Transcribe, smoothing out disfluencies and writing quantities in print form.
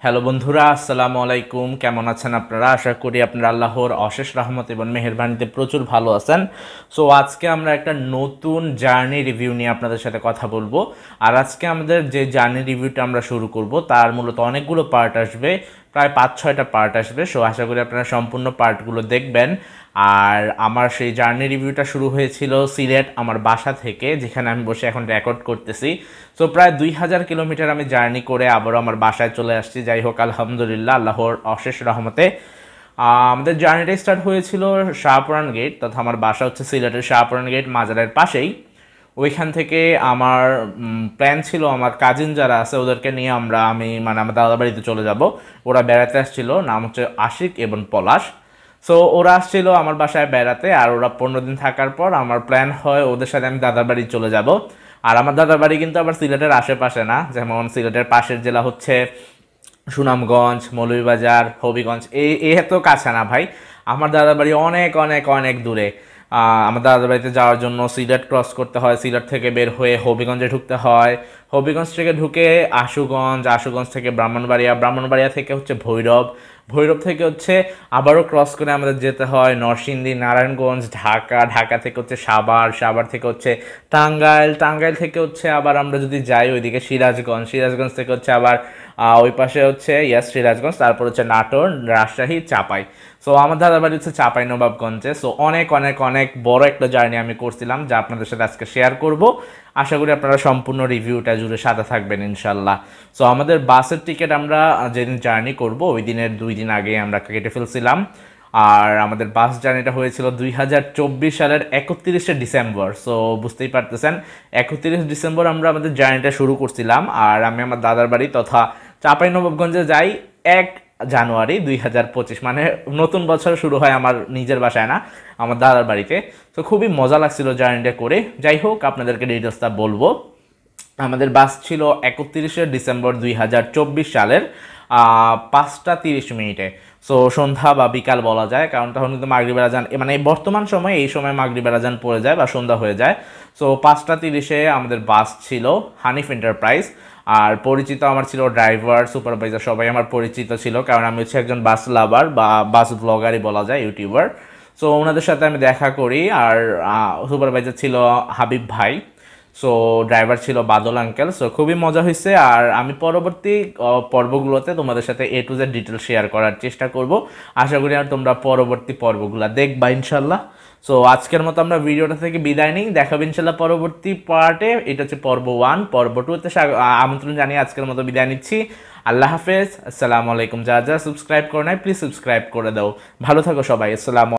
Hello বন্ধুরা, আসসালামু আলাইকুম। কেমন আছেন আপনারা? আশা করি আপনারা আল্লাহর অশেষ রহমত এবং মেহেরবানিতে প্রচুর ভালো আছেন। সো আজকে আমরা একটা নতুন জার্নি রিভিউ নিয়ে আপনাদের সাথে কথা বলবো। আর আজকে আমাদের যে জার্নি রিভিউটা আমরা শুরু করব তার মূলত অনেকগুলো পার্ট আসবে, প্রায় 5-6টা পার্ট আসবে। সো আশা করি আপনারা সম্পূর্ণ পার্টগুলো দেখবেন। আর আমার সেই জার্নি রিভিউটা শুরু হয়েছিল সিলেট আমার বাসা থেকে, যেখানে আমি বসে এখন রেকর্ড করতেছি। সো প্রায় 2000 কিলোমিটার আমি জার্নি করে আবারও আমার বাসায় চলে আসছি। যাই হোক, আলহামদুলিল্লাহ, আল্লাহর অশেষ রহমতে। আমাদের জার্নিটা স্টার্ট হয়েছিল শাহপুরান গেট, তথা আমার বাসা হচ্ছে সিলেটের শাহপুরান গেট মাজারের পাশেই। ওইখান থেকে আমার প্ল্যান ছিল আমার কাজিন যারা আছে ওদেরকে নিয়ে আমার দাদা বাড়িতে চলে যাব। ওরা বেড়াতে আসছিল, নাম হচ্ছে আশিক এবং পলাশ। সো ওরা আসছিল আমার বাসায় বেড়াতে, আর ওরা 15 দিন থাকার পর আমার প্ল্যান হয় ওদের সাথে আমি দাদার বাড়ি চলে যাব। আর আমার দাদার বাড়ি কিন্তু আবার সিলেটের আশেপাশে না, যেমন সিলেটের পাশের জেলা হচ্ছে সুনামগঞ্জ, মৌলভীবাজার, হবিগঞ্জ, এই এত কাছে না ভাই। আমার দাদার বাড়ি অনেক অনেক অনেক দূরে। আমার দাদার বাড়িতে যাওয়ার জন্য সিলেট ক্রস করতে হয়, সিলেট থেকে বের হয়ে হবিগঞ্জে ঢুকতে হয়, হবিগঞ্জ থেকে ঢুকে আশুগঞ্জ, আশুগঞ্জ থেকে ব্রাহ্মণবাড়িয়া, ব্রাহ্মণবাড়িয়া থেকে হচ্ছে ভৈরব, ভৈরব থেকে হচ্ছে আবারও ক্রস করে আমাদের যেতে হয় নরসিংদী, নারায়ণগঞ্জ, ঢাকা, ঢাকা থেকে হচ্ছে সাভার, সাভার থেকে হচ্ছে টাঙ্গাইল, টাঙ্গাইল থেকে হচ্ছে আবার আমরা যদি যাই ওইদিকে সিরাজগঞ্জ, সিরাজগঞ্জ থেকে হচ্ছে আবার ওই পাশে হচ্ছে সিরাজগঞ্জ, তারপর হচ্ছে নাটোর, রাজশাহী, চাপাই। সো আমার দাদার বাড়ি হচ্ছে চাপাই নবাবগঞ্জে। সো অনেক অনেক অনেক বড় একটা জার্নি আমি করছিলাম, যা আপনাদের সাথে আজকে শেয়ার করব। আশা করি আপনারা সম্পূর্ণ রিভিউটা জুড়ে সাথে থাকবেন ইনশাল্লাহ। সো আমাদের বাসের টিকিট আমরা যেদিন জার্নি করব ওই দিনের 2 দিন আগে আমরা কেটে ফেলছিলাম। আর আমাদের বাস জার্নিটা হয়েছিল 2024 সালের 31শে ডিসেম্বর। সো বুঝতেই পারতেছেন, 31 ডিসেম্বর আমরা আমাদের জার্নিটা শুরু করছিলাম। আর আমি আমার দাদার বাড়ি তথা চাঁপাইনবাবগঞ্জে যাই 1 জানুয়ারি 2025, মানে নতুন বছর শুরু হয় আমার নিজের বাসায় না, আমার দাদার বাড়িতে। তো খুবই মজা লাগছিল জার্নিটা করে। যাই হোক, আপনাদেরকে ডিটেলসটা বলবো। আমাদের বাস ছিল 31শে ডিসেম্বর 2024 সালের 5টা 30 মিনিটে। সো সন্ধ্যা বা বিকাল বলা যায়, কারণ তখন কিন্তু মাগরিবের আজান, মানে বর্তমান সময়ে এই সময় মাগরিবের আজান পড়ে যায় বা সন্ধ্যা হয়ে যায়। সো 5টা 30-এ আমাদের বাস ছিল হানিফ এন্টারপ্রাইজ। আর পরিচিত আমার ছিল ড্রাইভার, সুপারভাইজার, সবাই আমার পরিচিত ছিল, কারণ আমি হচ্ছে একজন বাস লাভার বা বাস ব্লগারই বলা যায়, ইউটিউবার। সো ওনাদের সাথে আমি দেখা করি। আর সুপারভাইজার ছিল হাবিব ভাই। সো ড্রাইভার ছিল বাদল আঙ্কেল। সো খুবই মজা হয়েছে। আর আমি পরবর্তী পর্বগুলোতে তোমাদের সাথে A to Z detail share করার চেষ্টা করব। আশা করি আর তোমরা পরবর্তী পর্বগুলো দেখবা ইনশাল্লাহ। সো আজকের মতো আমরা ভিডিওটা থেকে বিদায় নিই, দেখাবো ইনশাল্লাহ পরবর্তী পার্টে। এটা হচ্ছে পর্ব 1। পর্ব 2-তে আমন্ত্রণ জানিয়ে আজকের মতো বিদায় নিচ্ছি। আল্লাহ হাফেজ, আসসালামু আলাইকুম। যারা যারা সাবস্ক্রাইব করে নাই প্লিজ সাবস্ক্রাইব করে দাও। ভালো থাকো সবাই, আসসালাম।